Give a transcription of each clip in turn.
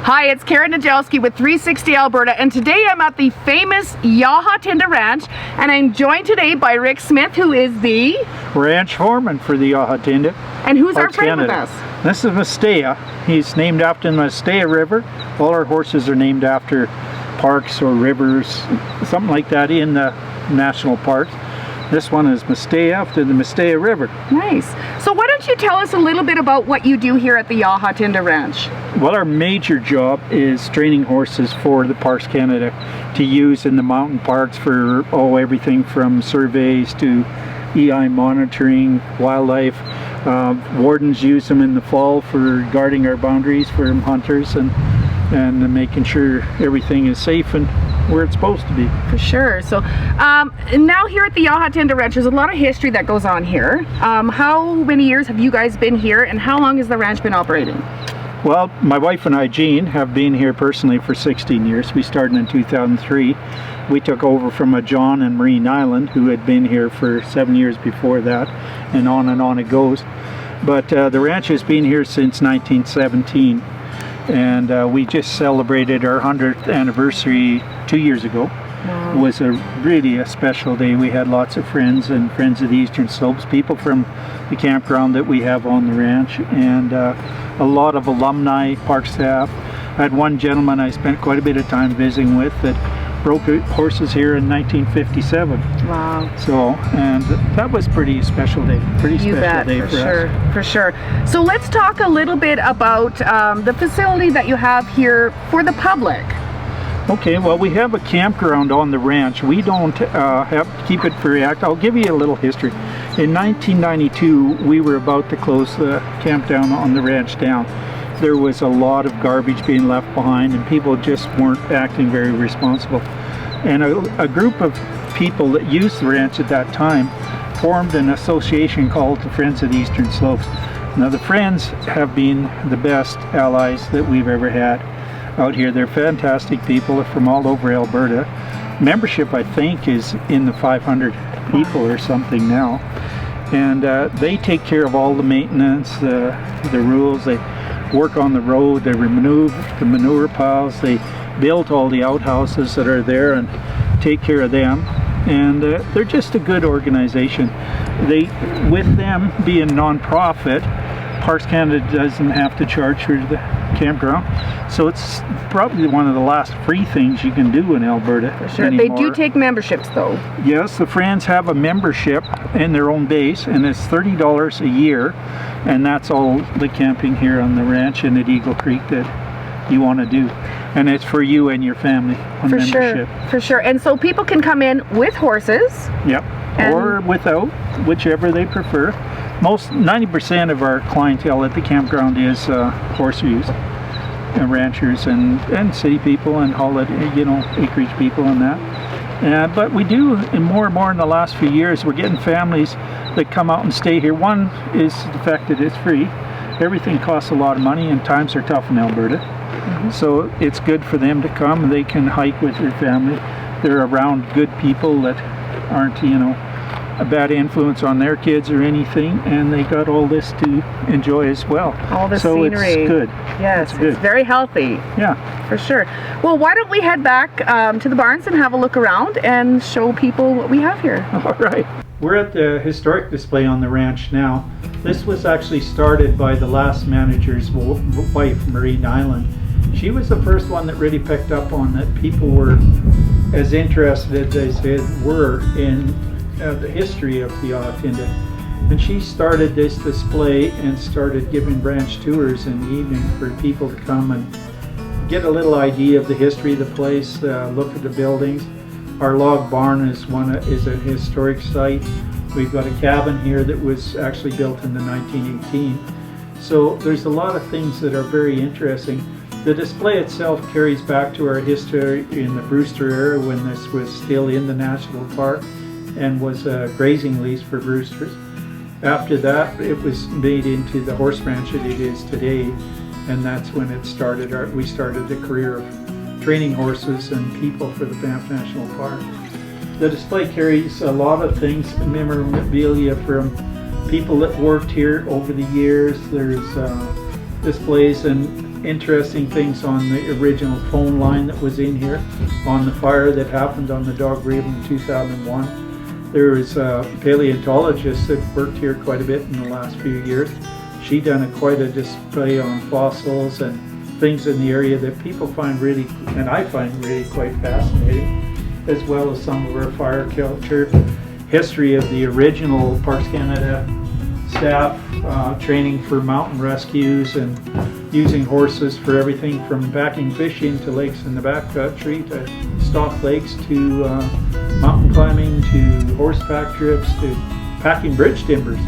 Hi, it's Karen Nedzielski with 360 Alberta, and today I'm at the famous Tinda Ranch, and I'm joined today by Rick Smith, who is the ranch foreman for the Tinda. And who's our friend with us? This is Mistaya. He's named after the Mistaya River. All our horses are named after parks or rivers, something like that in the national park. This one is Mistaya after the Mistaya River. Nice. So why don't you tell us a little bit about what you do here at the Tinda Ranch? Well, our major job is training horses for the Parks Canada to use in the mountain parks for everything from surveys to EI monitoring, wildlife. Wardens use them in the fall for guarding our boundaries for hunters and making sure everything is safe and where it's supposed to be. For sure. So now here at the Tinda Ranch, there's a lot of history that goes on here. How many years have you guys been here, and how long has the ranch been operating? Well, my wife and I, Jean, have been here personally for 16 years. We started in 2003. We took over from a John and Marie Nyland who had been here for 7 years before that, and on it goes. But the ranch has been here since 1917. And we just celebrated our 100th anniversary 2 years ago. Wow. It was really a special day. We had lots of friends and friends of the Eastern Slopes, people from the campground that we have on the ranch, and a lot of alumni, park staff. I had one gentleman I spent quite a bit of time visiting with that broke horses here in 1957. Wow. So, and that was pretty special day. Pretty special day for us. For sure. So let's talk a little bit about the facility that you have here for the public. Okay, well, we have a campground on the ranch. We don't have to keep it very active. I'll give you a little history. In 1992, we were about to close the camp down on the ranch down. There was a lot of garbage being left behind and people just weren't acting very responsible. And a group of people that used the ranch at that time formed an association called the Friends of the Eastern Slopes. Now the Friends have been the best allies that we've ever had out here. They're fantastic people from all over Alberta. Membership, I think, is in the 500 people or something now. And they take care of all the maintenance, the rules. They work on the road, they remove the manure piles, they build all the outhouses that are there and take care of them, and they're just a good organization. With them being non-profit, Parks Canada doesn't have to charge for the campground, so it's probably one of the last free things you can do in Alberta. For sure. Anymore. They do take memberships though. Yes, the Friends have a membership in their own base, and it's $30 a year, and that's all the camping here on the ranch and at Eagle Creek that you want to do, and it's for you and your family on membership. For sure. And so people can come in with horses. Yep. Or without, whichever they prefer. 90% of our clientele at the campground is horse use, and ranchers and city people and holiday, acreage people and that. But we do, and more in the last few years, we're getting families that come out and stay here. One is the fact that it's free. Everything costs a lot of money and times are tough in Alberta. Mm-hmm. So it's good for them to come and they can hike with their family. They're around good people that aren't, a bad influence on their kids or anything, and they got all this to enjoy as well. All the scenery. So it's good. Yes, it's very healthy. Yeah. For sure. Well, why don't we head back to the barns and have a look around and show people what we have here. All right. We're at the historic display on the ranch now. This was actually started by the last manager's wife, Marie Nyland. She was the first one that really picked up on that people were as interested as they were in the history of the Tinda. And she started this display and started giving ranch tours in the evening for people to come and get a little idea of the history of the place, look at the buildings. Our log barn is a historic site. We've got a cabin here that was actually built in the 1918. So there's a lot of things that are very interesting. The display itself carries back to our history in the Brewster era when this was still in the national park and was a grazing lease for roosters. After that, it was made into the horse ranch that it is today, and that's when it started. We started the career of training horses and people for the Banff National Park. The display carries a lot of things, memorabilia from people that worked here over the years. There's displays, and interesting things on the original phone line that was in here, on the fire that happened on the Dog Raven in 2001. There was a paleontologist that worked here quite a bit in the last few years. She done quite a display on fossils and things in the area that people find really, and I find really quite fascinating, as well as some of our fire culture, history of the original Parks Canada staff, training for mountain rescues and using horses for everything from packing fish into lakes in the backcountry to stock lakes to mountain climbing to horseback trips to packing bridge timbers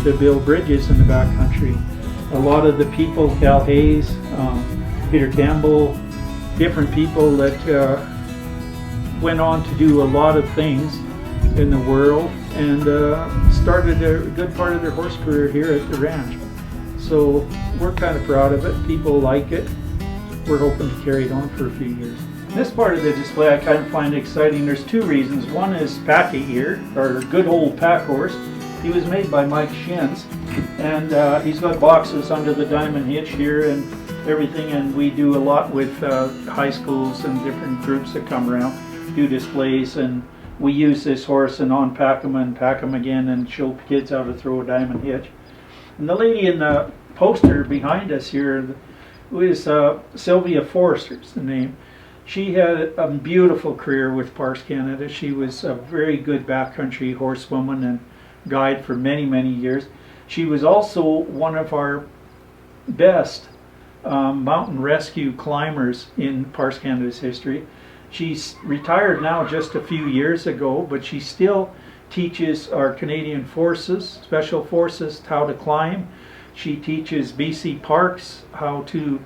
to build bridges in the backcountry. A lot of the people, Cal Hayes, Peter Campbell, different people that went on to do a lot of things in the world and started a good part of their horse career here at the ranch. So we're kind of proud of it. People like it. We're hoping to carry it on for a few years. This part of the display I kind of find exciting. There's two reasons. One is Packy here, our good old pack horse. He was made by Mike Shins, and he's got boxes under the diamond hitch here and everything, and we do a lot with high schools and different groups that come around, do displays, and we use this horse and unpack him and pack him again and show kids how to throw a diamond hitch. And the lady in the poster behind us here is Sylvia Forrester's the name. She had a beautiful career with Parks Canada. She was a very good backcountry horsewoman and guide for many, many years. She was also one of our best mountain rescue climbers in Parks Canada's history. She's retired now just a few years ago, but she still teaches our Canadian Forces, Special Forces, how to climb. She teaches BC Parks how to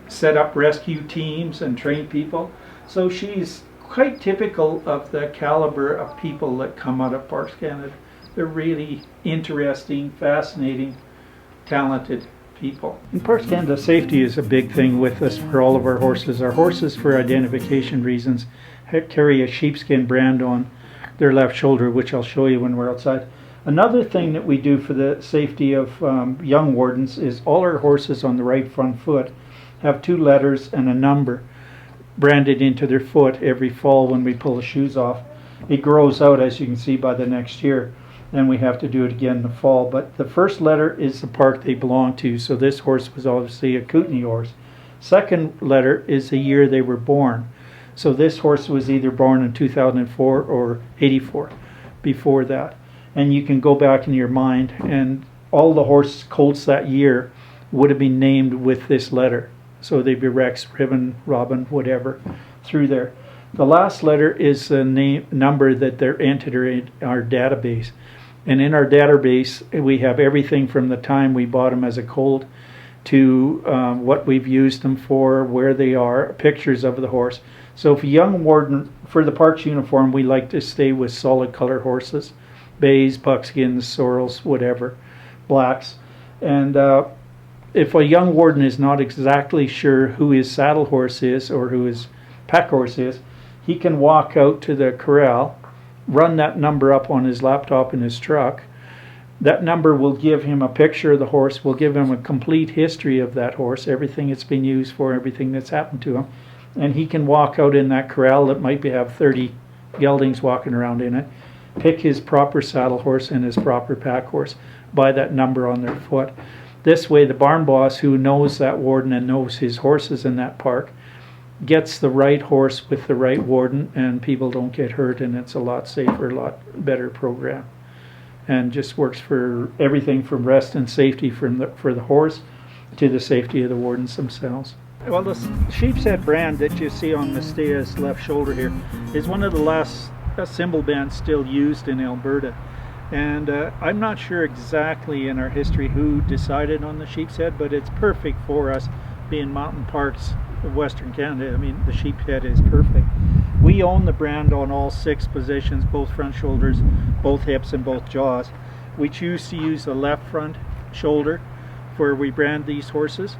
set up rescue teams and train people. So she's quite typical of the caliber of people that come out of Parks Canada. They're really interesting, fascinating, talented people. In Parks Canada, safety is a big thing with us for all of our horses. Our horses, for identification reasons, carry a sheepskin brand on their left shoulder, which I'll show you when we're outside. Another thing that we do for the safety of young wardens is all our horses on the right front foot have 2 letters and a number branded into their foot every fall when we pull the shoes off. It grows out, as you can see, by the next year. Then we have to do it again in the fall. But the first letter is the park they belong to. So this horse was obviously a Kootenai horse. Second letter is the year they were born. So this horse was either born in 2004 or 84 before that. And you can go back in your mind and all the horse colts that year would have been named with this letter. So they'd be Rex, Ribbon, Robin, whatever, through there. The last letter is the number that they're entered in our database. And in our database, we have everything from the time we bought them as a colt to what we've used them for, where they are, pictures of the horse. So if a young warden, for the parks uniform, we like to stay with solid color horses, bays, buckskins, sorrels, whatever, blacks. And if a young warden is not exactly sure who his saddle horse is or who his pack horse is, he can walk out to the corral, run that number up on his laptop in his truck. That number will give him a picture of the horse, will give him a complete history of that horse, everything it's been used for, everything that's happened to him. And he can walk out in that corral that might have 30 geldings walking around in it, pick his proper saddle horse and his proper pack horse by that number on their foot. This way the barn boss, who knows that warden and knows his horses in that park, gets the right horse with the right warden, and people don't get hurt, and it's a lot safer, a lot better program, and just works for everything from rest and safety for the horse to the safety of the wardens themselves. Well, the sheepshead brand that you see on Mestea's left shoulder here is one of the last symbol bands still used in Alberta. And I'm not sure exactly in our history who decided on the sheepshead, but it's perfect for us being mountain parks of Western Canada. I mean, the sheepshead is perfect. We own the brand on all 6 positions, both front shoulders, both hips, and both jaws. We choose to use the left front shoulder where we brand these horses.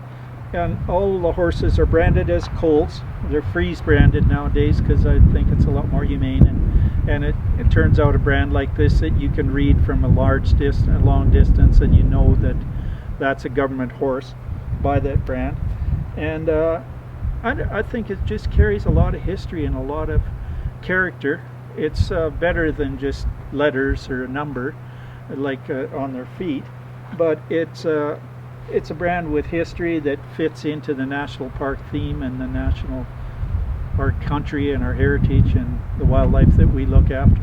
And all the horses are branded as colts. They're freeze branded nowadays because I think it's a lot more humane. And it turns out a brand like this that you can read from a long distance, and you know that that's a government horse by that brand. And I think it just carries a lot of history and a lot of character. It's better than just letters or a number like on their feet, but it's a brand with history that fits into the national park theme and the national park country and our heritage and the wildlife that we look after.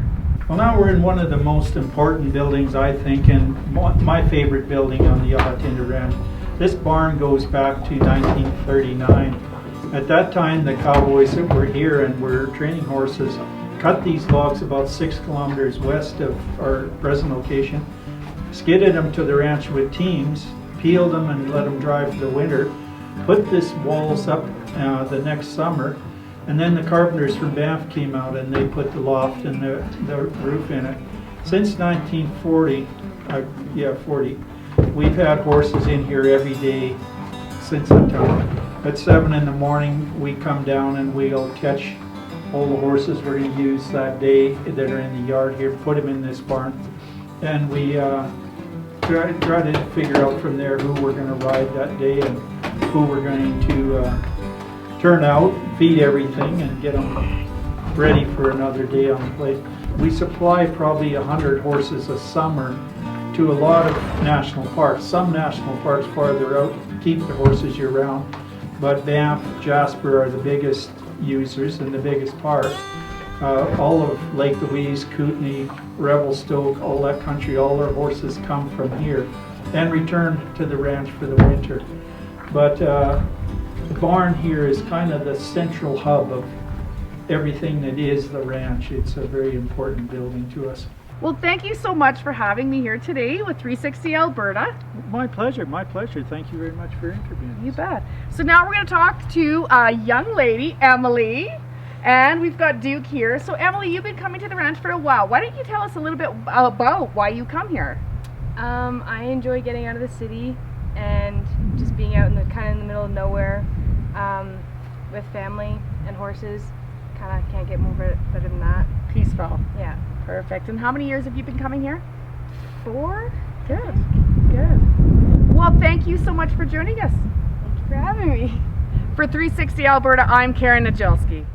Well, now we're in one of the most important buildings, I think, and my favorite building on the Tinda Ranch. This barn goes back to 1939. At that time, the cowboys that were here and were training horses cut these logs about 6 kilometers west of our present location, skidded them to the ranch with teams, peeled them and let them dry for the winter, put these walls up the next summer, and then the carpenters from Banff came out and they put the loft and the roof in it. Since 1940, 40, we've had horses in here every day since that time. At 7 in the morning, we come down and we'll catch all the horses we're going to use that day that are in the yard here, put them in this barn, and we try to figure out from there who we're going to ride that day and who we're going to turn out, feed everything, and get them ready for another day on the place. We supply probably 100 horses a summer to a lot of national parks. Some national parks farther out keep the horses year round, but Banff, Jasper are the biggest users and the biggest park. All of Lake Louise, Kootenay, Revelstoke, all that country, all their horses come from here and return to the ranch for the winter. But the barn here is kind of the central hub of everything that is the ranch. It's a very important building to us. Well, thank you so much for having me here today with 360 Alberta. My pleasure, my pleasure. Thank you very much for interviewing. You bet. So now we're going to talk to a young lady, Emily, and we've got Duke here. So Emily, you've been coming to the ranch for a while. Why don't you tell us a little bit about why you come here? I enjoy getting out of the city and just being out in the kind of in the middle of nowhere with family and horses. Kind of can't get more better than that. Peaceful. Yeah. Perfect. And how many years have you been coming here? 4. Good. Good. Well, thank you so much for joining us. Thank you for having me. For 360 Alberta, I'm Karen Nedzielski.